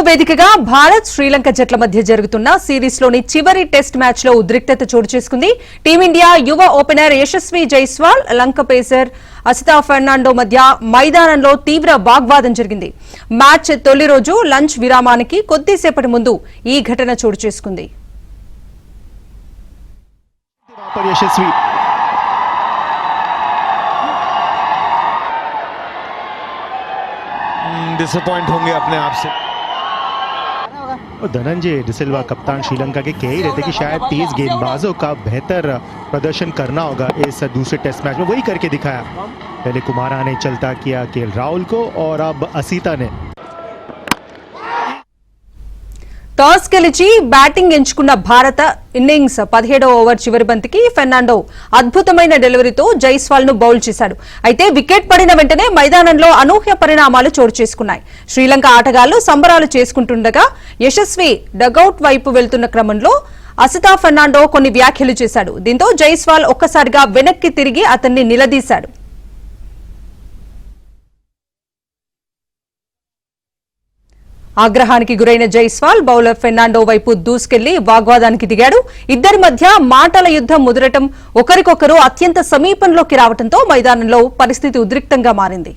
వేదికగా భారత్ శ్రీలంక జట్ల మధ్య జరుగుతున్న సిరీస్ లోని చివరి టెస్ట్ మ్యాచ్ లో ఉద్రిక్తత చోటు చేసుకుంది. టీమిండియా యువ ఓపెనర్ యశస్వి జైస్వాల్, లంక పేసర్ అసితా ఫెర్నాండో మధ్య మైదానంలో తీవ్ర వాగ్వాదం జరిగింది. మ్యాచ్ తొలి రోజు లంచ్ విరామానికి కొద్దిసేపటి ముందు ఈ ఘటన చోటు చేసుకుంది. डिसअपॉइंट होंगे अपने आप से। और धनंजय डिसिल्वा कप्तान श्रीलंका के कह ही रहते कि शायद तेज गेंदबाजों का बेहतर प्रदर्शन करना होगा इस दूसरे टेस्ट मैच में, वही करके दिखाया। पहले कुमारा ने चलता किया केएल राहुल को और अब असीता ने టాస్ గెలిచి బ్యాటింగ్ ఎంచుకున్న భారత ఇన్నింగ్స్ 17వ ఓవర్ చివరి బంతికి ఫెర్నాండో అద్భుతమైన డెలివరీతో జైస్వాల్ ను బౌల్ చేశాడు. అయితే వికెట్ పడిన వెంటనే మైదానంలో అనూహ్య పరిణామాలు చోటు చేసుకున్నాయి. శ్రీలంక ఆటగాళ్లు సంబరాలు చేసుకుంటుండగా యశస్వి డగౌట్ వైపు వెళ్తున్న క్రమంలో అసితా ఫెర్నాండో కొన్ని వ్యాఖ్యలు చేశాడు. దీంతో జైస్వాల్ ఒక్కసారిగా వెనక్కి తిరిగి అతన్ని నిలదీశాడు. ఆగ్రహానికి గురైన జైస్వాల్ బౌలర్ ఫెర్నాండో వైపు దూసుకెళ్లి వాగ్వాదానికి దిగాడు. ఇద్దరి మధ్య మాటల యుద్ధం ముదరటం, ఒకరికొకరు అత్యంత సమీపంలోకి రావడంతో మైదానంలో పరిస్థితి ఉద్రిక్తంగా మారింది.